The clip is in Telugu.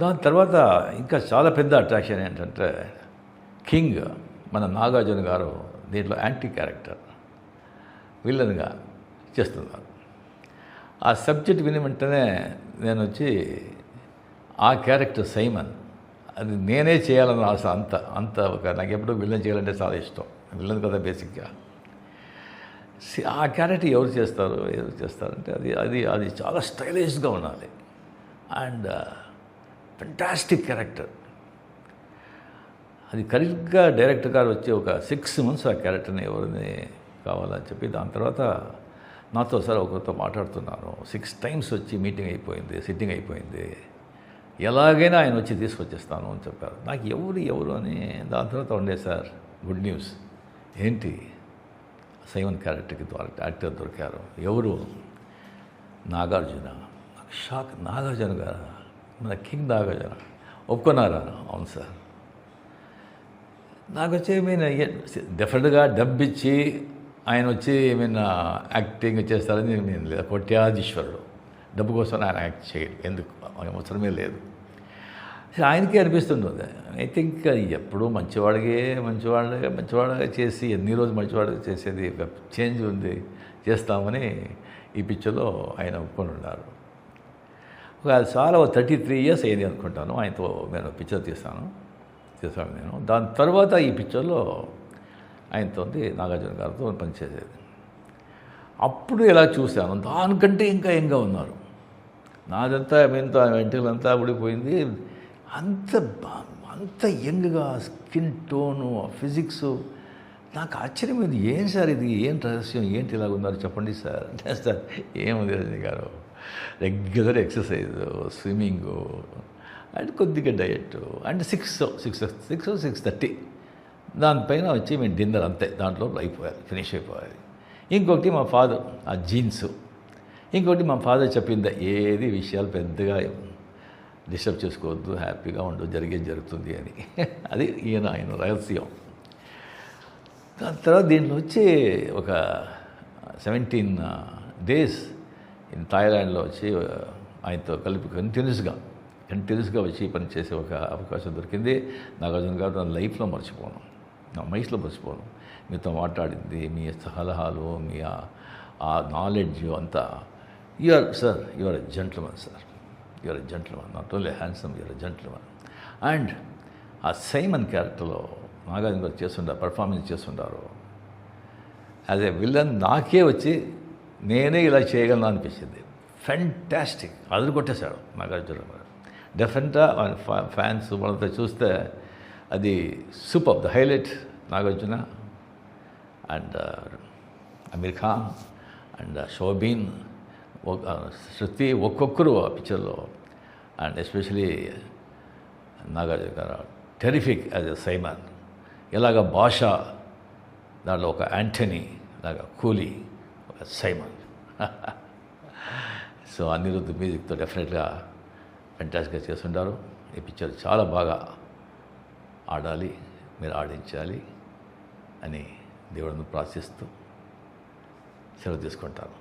దాని తర్వాత ఇంకా చాలా పెద్ద అట్రాక్షన్ ఏంటంటే కింగ్ మన నాగార్జున గారు దీంట్లో యాంటీ క్యారెక్టర్ విలన్గా చేస్తున్నారు. ఆ సబ్జెక్ట్ విని వెంటనే నేను వచ్చి ఆ క్యారెక్టర్ సైమన్ అది నేనే చేయాలన్న ఆశ. అంత నాకు ఎప్పుడూ విలన్ చేయాలంటే చాలా ఇష్టం. విలన్ కదా బేసిక్గా. ఆ క్యారెక్టర్ ఎవరు చేస్తారంటే అది చాలా స్టైలిష్గా ఉండాలి అండ్ ఫెంటాస్టిక్ క్యారెక్టర్. అది కరెక్ట్గా డైరెక్టర్ గారు వచ్చి ఒక 6 months ఆ క్యారెక్టర్ని ఎవరిని కావాలని చెప్పి దాని తర్వాత నాతో సార్ ఒకరితో మాట్లాడుతున్నాను. 6 times వచ్చి మీటింగ్ అయిపోయింది, సిట్టింగ్ అయిపోయింది, ఎలాగైనా ఆయన వచ్చి తీసుకొచ్చేస్తాను అని చెప్పారు. నాకు ఎవరు అని దాని తర్వాత ఉండే సార్ గుడ్ న్యూస్ ఏంటి సైమన్ క్యారెక్టర్కి యాక్టర్ దొరికారు. ఎవరు? నాగార్జున. నాకు షాక్. నాగార్జున గారు మన కింగ్ నాగార్జున ఒప్పుకున్నారా? అవును సార్. నాకు వచ్చి ఏమైనా డెఫినెట్గా డబ్బు ఇచ్చి ఆయన వచ్చి ఏమైనా యాక్టింగ్ చేస్తారని నేను లేదు. కోట్యాధీశ్వరుడు డబ్బు కోసం ఆయన యాక్ట్ చేయడు. ఎందుకు అవసరమే లేదు. ఆయనకే అనిపిస్తుంటుంది. ఐ థింక్ ఎప్పుడూ మంచివాడిగా చేసి ఎన్ని రోజులు మంచివాడిగా చేసేది చేంజ్ ఉంది చేస్తామని ఈ పిక్చర్లో ఆయన ఒప్పుకొని ఉన్నారు. చాలా 33 years అయింది అనుకుంటాను ఆయనతో నేను పిక్చర్ చేశాను నేను. దాని తర్వాత ఈ పిక్చర్లో ఆయనతో నాగార్జున గారితో పనిచేసేది. అప్పుడు ఎలా చూశాను దానికంటే ఇంకా యంగ్గా ఉన్నారు. నాదంతా వెంట్రుకలంతా ఊడిపోయింది. అంత యంగ్గా స్కిన్ టోను ఫిజిక్స్ నాకు ఆశ్చర్యమైంది. ఏం సార్ ఇది, ఏం రహస్యం, ఏంటి ఇలాగ ఉన్నారు చెప్పండి సార్. సార్ ఏముంది రజనీ గారు, రెగ్యులర్ ఎక్సర్సైజ్, స్విమ్మింగు అండ్ కొద్దిగా డయట్ అండ్ 6:30 దానిపైన వచ్చి మేము డిన్నర్ అంతే. దాంట్లో ఫినిష్ అయిపోవాలి. ఇంకొకటి మా ఫాదర్ ఆ జీన్స్, ఇంకొకటి మా ఫాదర్ చెప్పింది ఏది విషయాలు పెద్దగా డిస్టర్బ్ చేసుకోవద్దు, హ్యాపీగా ఉండు, జరిగేది జరుగుతుంది అని. అది ఆయన రహస్యం. దాని తర్వాత దీంట్లో వచ్చి ఒక 17 days ఇన్ థాయిలాండ్లో వచ్చి ఆయనతో కలిపి కంటిన్యూస్గా వచ్చి పని చేసే ఒక అవకాశం దొరికింది. నాగార్జున గారు నా లైఫ్లో మర్చిపోను, నా మైస్లో మర్చిపోను. మీతో మాట్లాడింది, మీ సలహాలు, మీ ఆ నాలెడ్జ్ అంతా. You are a gentleman sir, you are a gentleman, not only handsome, you are a gentleman. And ఆ సైమన్ క్యారెక్టర్లో నాగార్జున గారు పర్ఫార్మెన్స్ చేస్తుంటారు. యాజ్ ఏ విలన్ నాకే వచ్చి నేనే ఇలా చేయగలను అనిపించింది. ఫెంటాస్టిక్, అదురు కొట్టేశాడు నాగార్జున గారు. డెఫినెట్గా ఫ్యాన్స్ వాళ్ళతో చూస్తే అది super. The highlight Nagarjuna and Aamir Khan and Soubin, Shruti, ఒక్కొక్కరు ఆ పిక్చర్లో. అండ్ ఎస్పెషలీ నాగార్జున గారు టెరిఫిక్ యాజ్ ఎ సైమన్. ఇలాగ భాష దాంట్లో ఒక యాంటనీ లాగా కూలీ, ఒక సైమన్. సో అనిరుద్ధ్ మ్యూజిక్తో డెఫినెట్గా ఫెంటాస్టిక్గా చేస్తుంటారు. ఈ పిక్చర్ చాలా బాగా ఆడాలి, మీరు ఆడించాలి అని దేవుడిని ప్రార్థిస్తూ సెలవు తీసుకుంటాను.